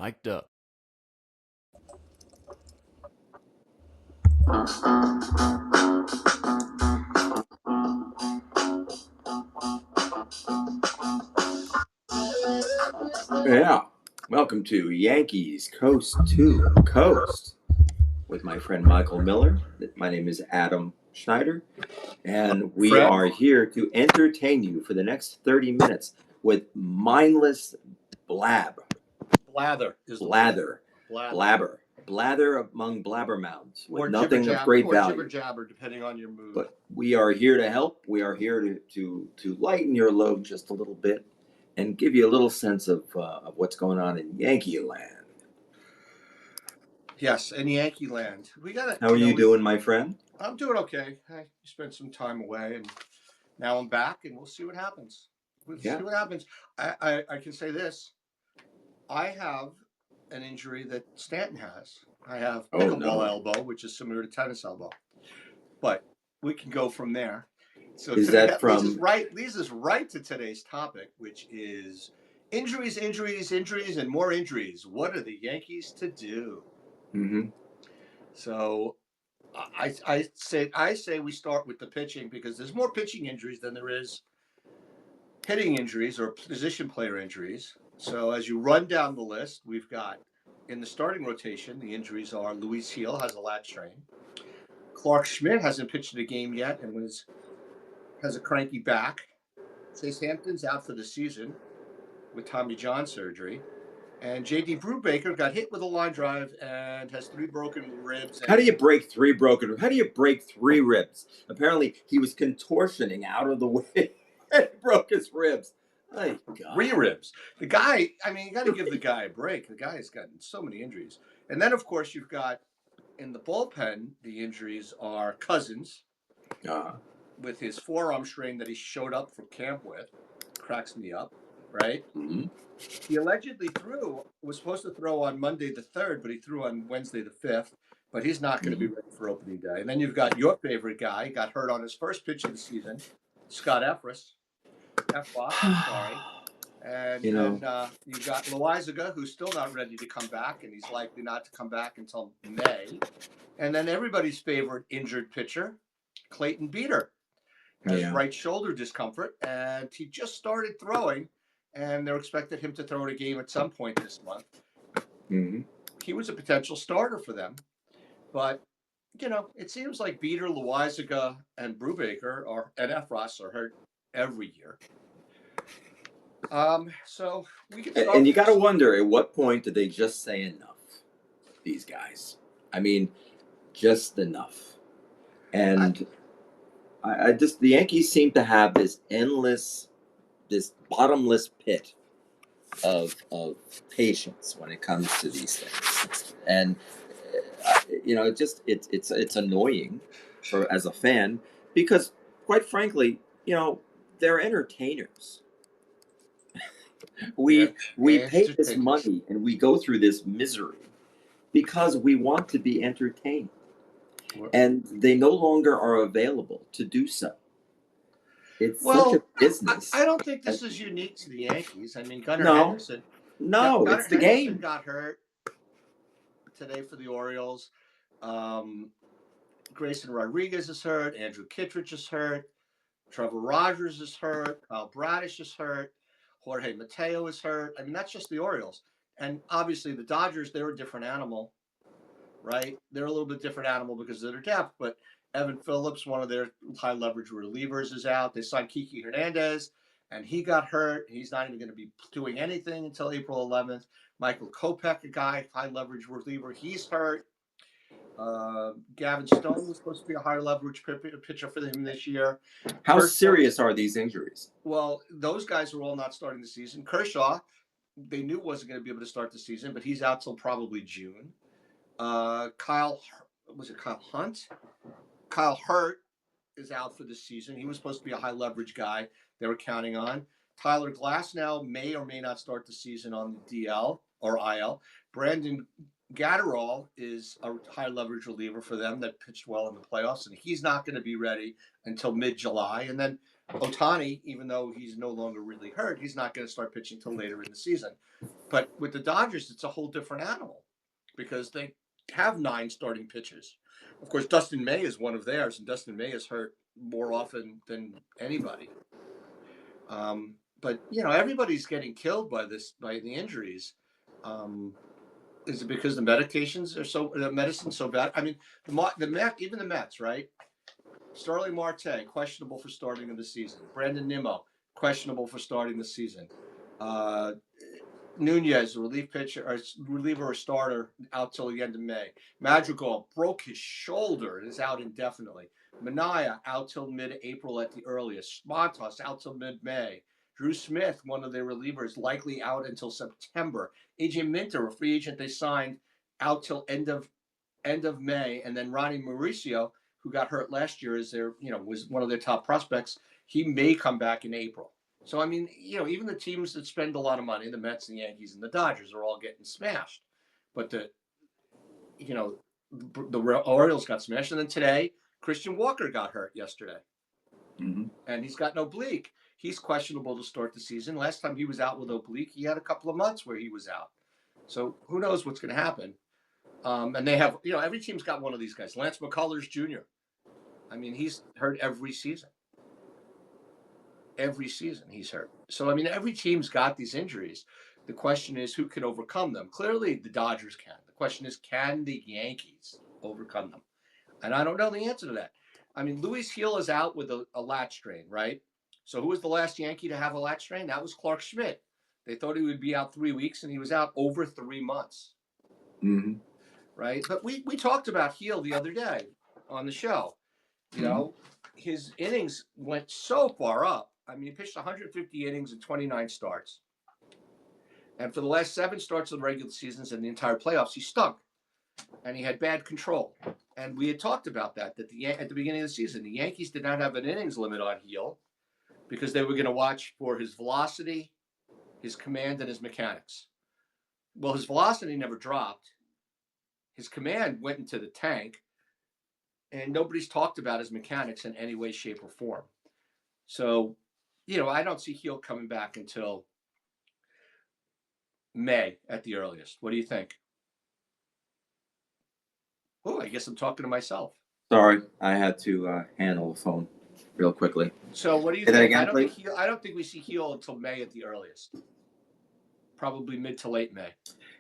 Mic'd up. Yeah. Welcome to Yankees Coast to Coast with my friend Michael Miller. My name is Adam Schneider, and we Fred? are here to entertain you for the next 30 minutes with mindless blab. Blather is the Blather. word. Blabber. Blather among blabbermouths with Or nothing jibber of jabber, great or value. jibber jabber, depending on your mood. But we are here to help. We are here to lighten your load just a little bit and give you a little sense of what's going on in Yankee land. Yes, in Yankee land. How are you doing, my friend? I'm doing okay. I spent some time away, and now I'm back, and we'll see what happens. See what happens. I can say this. I have an injury that Stanton has. I have pickleball elbow, which is similar to tennis elbow. But we can go from there. So Is today that from leads us right to today's topic, which is injuries, and more injuries. What are the Yankees to do? Mm-hmm. So I say we start with the pitching because there's more pitching injuries than there is hitting injuries or position player injuries. So as you run down the list, we've got in the starting rotation, the injuries are Luis Gil has a lat strain. Clark Schmidt hasn't pitched a game yet and has a cranky back. Chase Hampton's out for the season with Tommy John surgery. And J.D. Brubaker got hit with a line drive and has 3 broken ribs. How do you break 3 broken? How do you break 3 ribs? Apparently, he was contortioning out of the way and broke his ribs. My God. 3 ribs. The guy, I mean, you got to give the guy a break. The guy has gotten so many injuries. And then, of course, you've got in the bullpen, the injuries are Cousins with his forearm strain that he showed up from camp with. Cracks me up, right? Mm-hmm. He allegedly was supposed to throw on Monday the 3rd, but he threw on Wednesday the 5th. But he's not going to be ready for opening day. And then you've got your favorite guy, got hurt on his first pitch of the season, Scott Efros. Sorry. And then you've got Loizaga, who's still not ready to come back, and he's likely not to come back until May. And then everybody's favorite injured pitcher, Clayton Beeter, has right shoulder discomfort, and he just started throwing, and they're expecting him to throw in a game at some point this month. Mm-hmm. He was a potential starter for them, but it seems like Beeter, Loizaga, and Brubaker and Efros are hurt every year. So we can start. And you got to wonder, at what point did they just say enough? These guys, I mean, just enough. And I just the Yankees seem to have this bottomless pit of patience when it comes to these things, and it's annoying as a fan because, quite frankly, they're entertainers. We pay this money and we go through this misery because we want to be entertained, and they no longer are available to do so. It's such a business. I don't think this is unique to the Yankees. I mean, Gunnar Henderson. No, it's the game. Got hurt today for the Orioles. Grayson Rodriguez is hurt. Andrew Kittredge is hurt. Trevor Rogers is hurt. Kyle Bradish is hurt. Jorge Mateo is hurt. I mean, that's just the Orioles. And obviously the Dodgers, they're a different animal, right? They're a little bit different animal because of their depth. But Evan Phillips, one of their high leverage relievers, is out. They signed Kiki Hernandez, and he got hurt. He's not even going to be doing anything until April 11th. Michael Kopech, a guy, high leverage reliever, he's hurt. Gavin Stone was supposed to be a high leverage pitcher for them this year. How serious are these injuries? Well, those guys are all not starting the season. Kershaw, they knew wasn't going to be able to start the season, but he's out till probably June. Kyle Hunt? Kyle Hurt is out for the season. He was supposed to be a high leverage guy they were counting on. Tyler Glasnow may or may not start the season on the DL or IL. Brandon Gatterall is a high leverage reliever for them that pitched well in the playoffs, and he's not going to be ready until mid-July. And then Ohtani, even though he's no longer really hurt, he's not going to start pitching till later in the season. But with the Dodgers, it's a whole different animal because they have 9 starting pitchers. Of course, Dustin May is one of theirs, and Dustin May is hurt more often than anybody. But everybody's getting killed by the injuries. Is it because the medicines so bad? I mean, even the Mets, right? Starling Marte questionable for starting of the season. Brandon Nimmo questionable for starting the season. Nunez, reliever or starter, out till the end of May. Madrigal broke his shoulder and is out indefinitely. Manaea out till mid-April at the earliest. Montas out till mid-May. Drew Smith, one of their relievers, likely out until September. AJ Minter, a free agent they signed, out till end of May, and then Ronnie Mauricio, who got hurt last year, was one of their top prospects. He may come back in April. So I mean, even the teams that spend a lot of money, the Mets, the Yankees, and the Dodgers, are all getting smashed. But the Orioles got smashed, and then today Christian Walker got hurt yesterday, and he's got an oblique. He's questionable to start the season. Last time he was out with oblique, he had a couple of months where he was out. So who knows what's going to happen? And they have, every team's got one of these guys. Lance McCullers Jr. I mean, he's hurt every season. Every season he's hurt. So, I mean, every team's got these injuries. The question is, who can overcome them? Clearly, the Dodgers can. The question is, can the Yankees overcome them? And I don't know the answer to that. I mean, Luis Gil is out with a lat strain, right? So who was the last Yankee to have a lat strain? That was Clark Schmidt. They thought he would be out 3 weeks, and he was out over 3 months. Mm-hmm. Right? But we talked about Gil the other day on the show. His innings went so far up. I mean, he pitched 150 innings and 29 starts. And for the last 7 starts of the regular seasons and the entire playoffs, he stunk. And he had bad control. And we had talked about that at the beginning of the season. The Yankees did not have an innings limit on Gil because they were going to watch for his velocity, his command, and his mechanics. Well, his velocity never dropped. His command went into the tank, and nobody's talked about his mechanics in any way, shape, or form. So, I don't see Gil coming back until May at the earliest. What do you think? Oh, I guess I'm talking to myself. Sorry, I had to handle the phone real quickly. So, what do you think? I don't think we see Gil until May at the earliest. Probably mid to late May.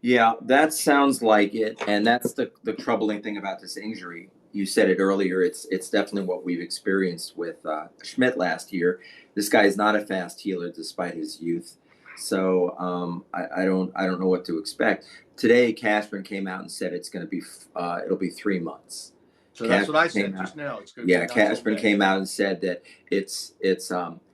Yeah, that sounds like it, and that's the troubling thing about this injury. You said it earlier. It's definitely what we've experienced with Schmidt last year. This guy is not a fast healer despite his youth, so I don't know what to expect. Today, Cashman came out and said it's going to be it'll be 3 months. So that's what I said just now. It's going to be Cashman came out and said that it's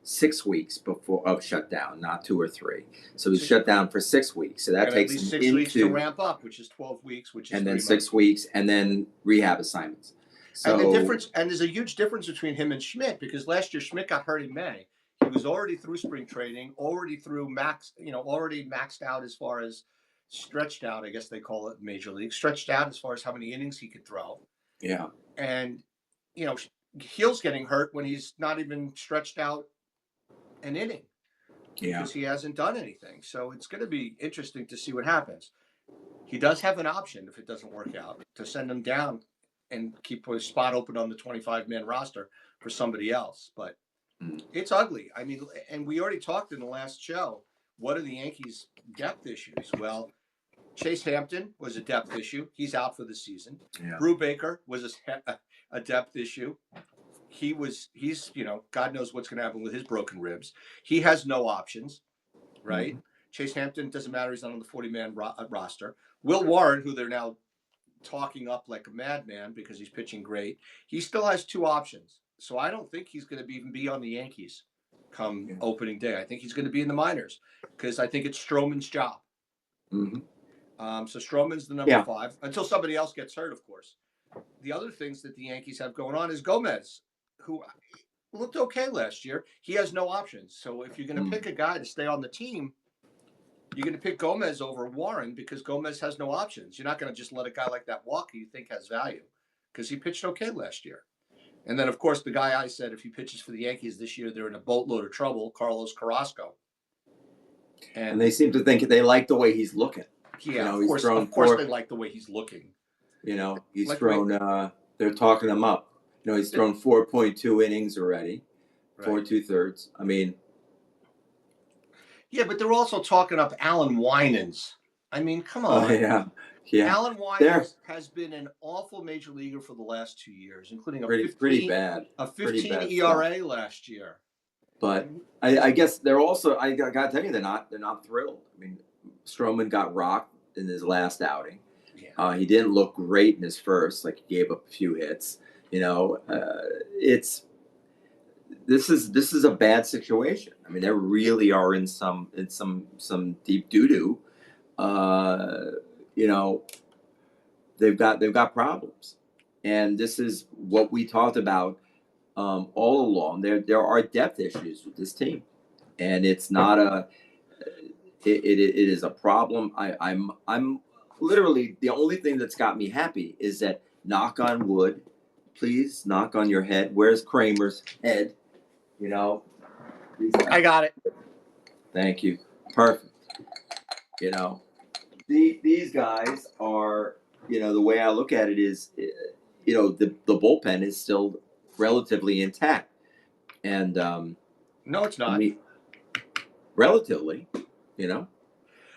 6 weeks before of shutdown, not 2 or 3. So he's shut down for 6 weeks. So that takes at least 6 weeks to ramp up, which is 12 weeks, which is and then 6 weeks, and then rehab assignments. So and the difference, and there's a huge difference between him and Schmidt because last year Schmidt got hurt in May. He was already through spring training, already maxed out as far as stretched out. I guess they call it major league stretched out as far as how many innings he could throw. Yeah, and Gil's getting hurt when he's not even stretched out an inning. Yeah, because he hasn't done anything. So it's going to be interesting to see what happens. He does have an option if it doesn't work out to send him down and keep a spot open on the 25-man roster for somebody else. But it's ugly. I mean, and we already talked in the last show. What are the Yankees' depth issues? Well, Chase Hampton was a depth issue. He's out for the season. Yeah. Brew Baker was a depth issue. He's God knows what's going to happen with his broken ribs. He has no options, right? Mm-hmm. Chase Hampton, doesn't matter. He's not on the 40-man roster. Will Warren, who they're now talking up like a madman because he's pitching great, he still has 2 options. So I don't think he's going to even be on the Yankees come opening day. I think he's going to be in the minors because I think it's Stroman's job. Mm-hmm. So Stroman's the number 5 until somebody else gets hurt, of course. The other things that the Yankees have going on is Gomez, who looked okay last year. He has no options. So if you're going to pick a guy to stay on the team, you're going to pick Gomez over Warren because Gomez has no options. You're not going to just let a guy like that walk who you think has value because he pitched okay last year. And then, of course, the guy I said if he pitches for the Yankees this year, they're in a boatload of trouble, Carlos Carrasco. And they seem to think they like the way he's looking. Yeah, he's thrown of course they like the way he's looking. He's thrown. They're talking him up. He's thrown 4.2 innings already, 4 2/3. I mean, yeah, but they're also talking up Alan Winans. I mean, come on. Yeah. Alan Winans has been an awful major leaguer for the last 2 years, including pretty bad. a 15 bad ERA stuff. last year. But I guess they're also. I got to tell you, they're not thrilled. I mean, Stroman got rocked in his last outing. Yeah. He didn't look great in his first. Like, he gave up a few hits. This is a bad situation. I mean, they really are in some deep doo doo. They've got problems, and this is what we talked about all along. There are depth issues with this team, and it's not it is a problem. I'm literally, the only thing that's got me happy is that, knock on wood, please knock on your head. Where's Kramer's head? I got it. Thank you. Perfect. These guys are, the way I look at it is, the bullpen is still relatively intact. And no, it's not. Relatively,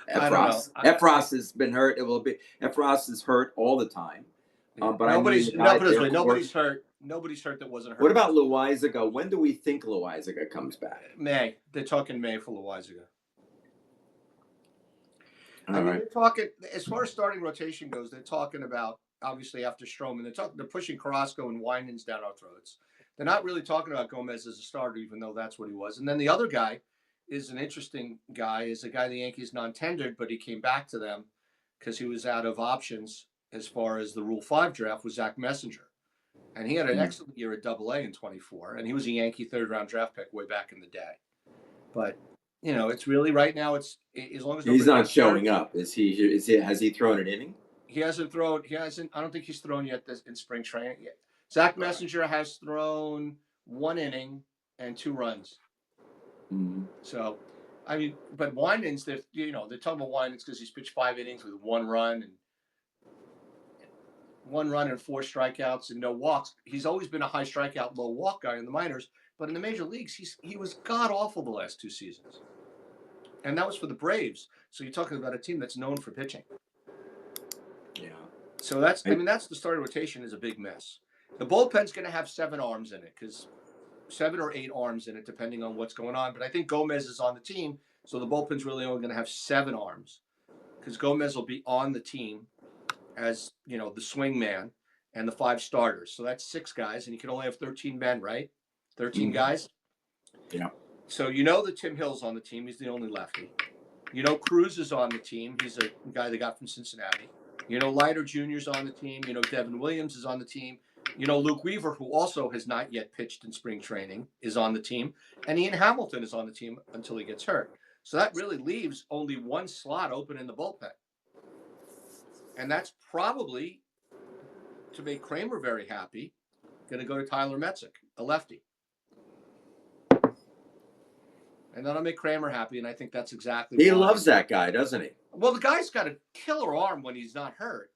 Efros has been hurt. It will be. Efros is hurt all the time. But nobody's hurt. Nobody's hurt that wasn't hurt. What about Loizaga? When do we think Loizaga comes back? May. They're talking May for Loizaga. They're talking, as far as starting rotation goes, they're talking about, obviously, after Stroman, they're pushing Carrasco and Winans down our throats. They're not really talking about Gomez as a starter, even though that's what he was. And then the other guy is an interesting guy, is a guy the Yankees non-tendered, but he came back to them because he was out of options as far as the Rule 5 draft, was Zach Messenger. And he had an excellent year at AA in 24, and he was a Yankee third-round draft pick way back in the day. But it's really, right now, it's as long as he's not showing up. Has he thrown an inning? He hasn't. I don't think he's thrown yet in spring training yet. Zach Messenger has thrown 1 inning and 2 runs. Mm-hmm. So, but Winans, they're talking about Winans because he's pitched 5 innings with 1 run and 4 strikeouts and no walks. He's always been a high strikeout, low walk guy in the minors, but in the major leagues, he was god awful the last 2 seasons. And that was for the Braves. So you're talking about a team that's known for pitching. Yeah. So that's the starting rotation is a big mess. The bullpen's going to have 7 arms in it, because 7 or 8 arms in it, depending on what's going on. But I think Gomez is on the team, so the bullpen's really only going to have 7 arms, because Gomez will be on the team as, the swing man and the 5 starters. So that's 6 guys, and you can only have 13 men, right? 13 guys. Yeah. So that Tim Hill's on the team. He's the only lefty. Cruz is on the team. He's a guy they got from Cincinnati. Leiter Jr.'s on the team. Devin Williams is on the team. Luke Weaver, who also has not yet pitched in spring training, is on the team. And Ian Hamilton is on the team until he gets hurt. So that really leaves only 1 slot open in the bullpen. And that's probably, to make Kramer very happy, going to go to Tyler Metzik, a lefty. And that'll make Kramer happy, and I think that's exactly He loves that guy, doesn't he? Well, the guy's got a killer arm when he's not hurt.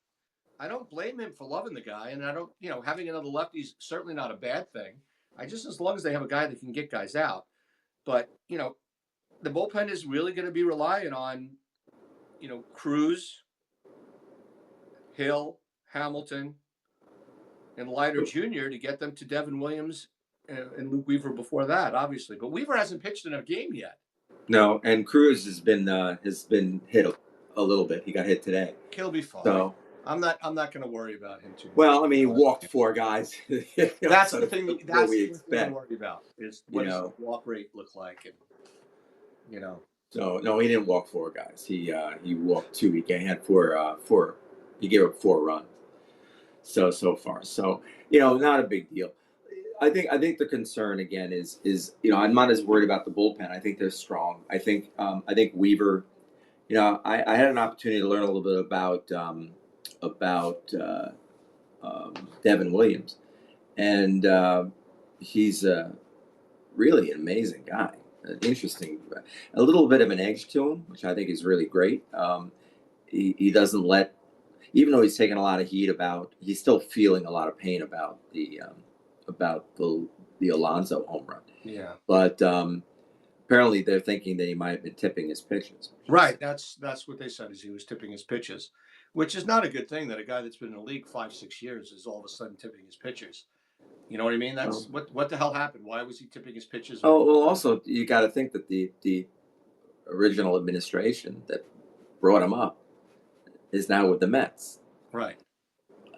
I don't blame him for loving the guy, and I don't, having another lefty is certainly not a bad thing. As long as they have a guy that can get guys out. But, the bullpen is really going to be relying on, Cruz, Hill, Hamilton, and Leiter Jr. to get them to Devin Williams and Luke Weaver before that, obviously. But Weaver hasn't pitched in a game yet. No, and Cruz has been hit a little bit. He got hit today. He'll be fine. So I'm not going to worry about him too much. Well, he walked 4 guys. That's the thing. That's we the thing to worry about is what does the walk rate look like, and So no, he didn't walk 4 guys. He walked 2. He had 4. He gave up 4 runs. So far, not a big deal. I think the concern again is I'm not as worried about the bullpen. I think they're strong. I think Weaver. I had an opportunity to learn a little bit about Devin Williams, and he's really an amazing guy. interesting, a little bit of an edge to him, which I think is really great. He doesn't let, even though he's taking a lot of heat about, he's still feeling a lot of pain about the Alonso home run. Yeah. But apparently they're thinking that he might have been tipping his pitches. Right. That's what they said, is he was tipping his pitches, which is not a good thing that a guy that's been in the league 5, 6 years is all of a sudden tipping his pitches. You know what I mean? That's Well, what the hell happened? Why was he tipping his pitches? oh, well, also you got to think that the original administration that brought him up is now with the Mets. Right.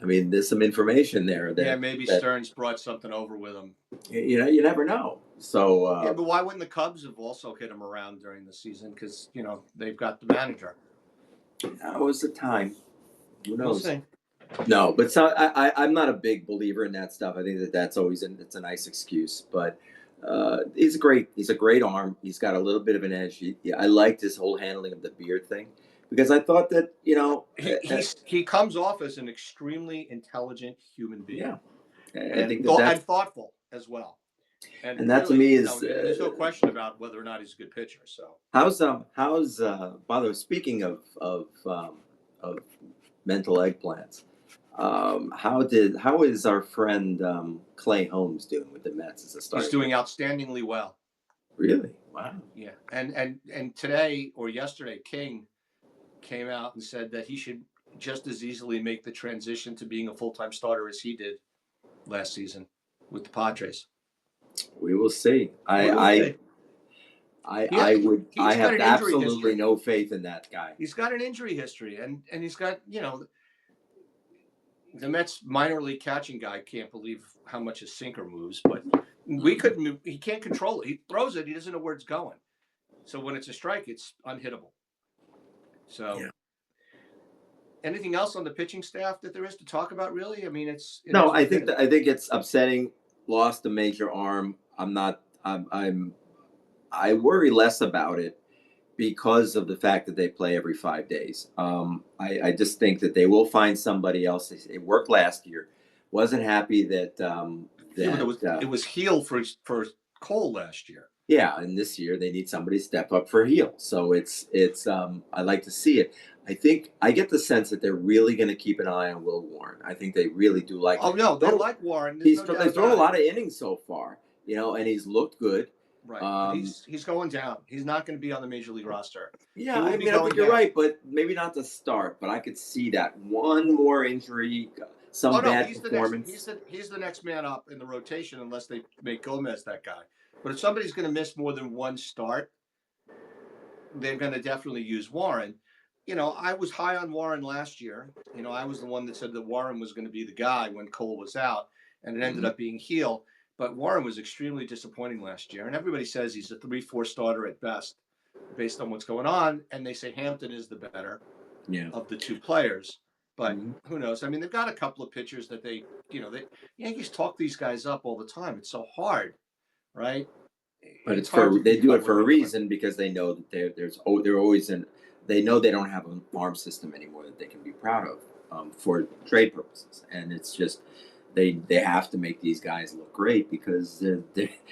I mean, there's some information there Yeah, that maybe that Stearns brought something over with him. you never know. So Yeah, but why wouldn't the Cubs have also hit him around during the season? Because they've got the manager. that was the time. Who We'll knows? see. No, but so I'm not a big believer in that stuff. I think that's always it's a nice excuse, but he's a great arm. He's got a little bit of an edge. I liked his whole handling of the beard thing because I thought that He comes off as an extremely intelligent human being. yeah, I and think that's thoughtful as well. and that to really, me is there's no question about whether or not he's a good pitcher. So how's by the way, speaking of mental eggplants. How is our friend Clay Holmes doing with the Mets as a starter? he's doing outstandingly well. Really? Wow. Yeah, and today or yesterday, King came out and said that he should just as easily make the transition to being a full-time starter as he did last season with the Padres. We will see. I I he's got have an injury absolutely history. no faith in that guy. He's got an injury history, and he's got the Mets minor league catching guy can't believe how much his sinker moves, but we couldn't move. He can't control it. He throws it. He doesn't know where it's going. So when it's a strike, it's unhittable. So Yeah. anything else on the pitching staff that there is to talk about? Really, I mean, No, I think it's upsetting. Lost a major arm. I'm not. I worry less about it because of the fact that they play every 5 days. I just think that they will find somebody else. It worked last year. Wasn't happy that it was heel for Cole last year. Yeah, and this year they need somebody to step up for heel. So it's I like to see it. I think I get the sense that they're really going to keep an eye on Will Warren. I think they really do like. Oh no, they like Warren. They've thrown a lot of innings so far, and he's looked good. Right, he's going down. He's not going to be on the major league roster. Yeah, I mean, I think you're right, but maybe not to start. But I could see that one more injury, bad performance. He's the next man up in the rotation unless they make Gomez that guy. But if somebody's going to miss more than one start, they're going to definitely use Warren. I was high on Warren last year. I was the one that said that Warren was going to be the guy when Cole was out, and it ended up being Heel. But Warren was extremely disappointing last year, and everybody says he's a 3-4 starter at best, based on what's going on. And they say Hampton is the better of the two players. But who knows? I mean, they've got a couple of pitchers that the Yankees talk these guys up all the time. It's so hard, right? But they do it for a reason because they know that they're always in. They know they don't have a farm system anymore that they can be proud of for trade purposes, and it's just they have to make these guys look great because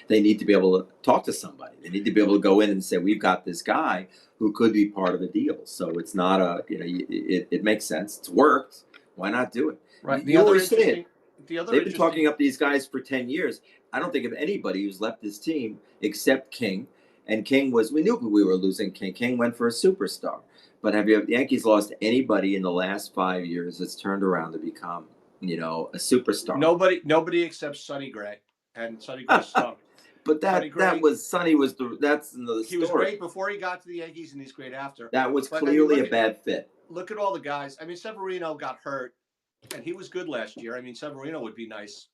they need to be able to talk to somebody. They need to be able to go in and say, we've got this guy who could be part of the deal. So it's not it makes sense. It's worked. Why not do it? Right. You always say it. They've been talking up these guys for 10 years. I don't think of anybody who's left this team except King. And King we knew we were losing King. King went for a superstar. But the Yankees lost anybody in the last 5 years that's turned around to become, a superstar? Nobody except Sonny Gray. And Sonny Gray stunk. But Sonny was that's another story. He was great before he got to the Yankees, and he's great after. That was clearly a bad fit. Look at all the guys. I mean, Severino got hurt, and he was good last year. I mean, Severino would be nice.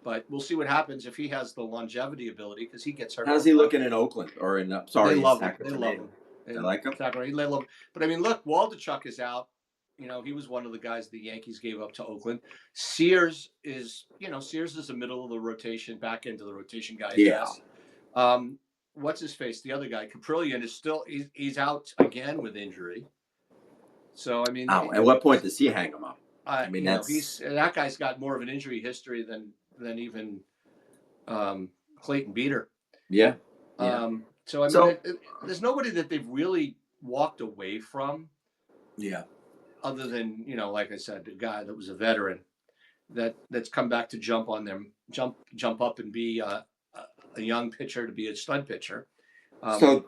But we'll see what happens if he has the longevity ability because he gets hurt. How's he looking in Oakland or in? Sorry, they love him. They love him. They like him. They love him. But I mean, look, Waldichuk is out. He was one of the guys the Yankees gave up to Oakland. Sears is a middle of the rotation, back into the rotation guy. Yeah. What's his face? The other guy, Caprillion, is still he's out again with injury. So I mean, at what point does he hang him up? I mean, that guy's got more of an injury history than even Clayton Beater. Yeah. So I mean, So there's nobody that they've really walked away from, yeah. other than, like I said, the guy that was a veteran that's come back to jump on them, jump up and be a young pitcher to be a stud pitcher. So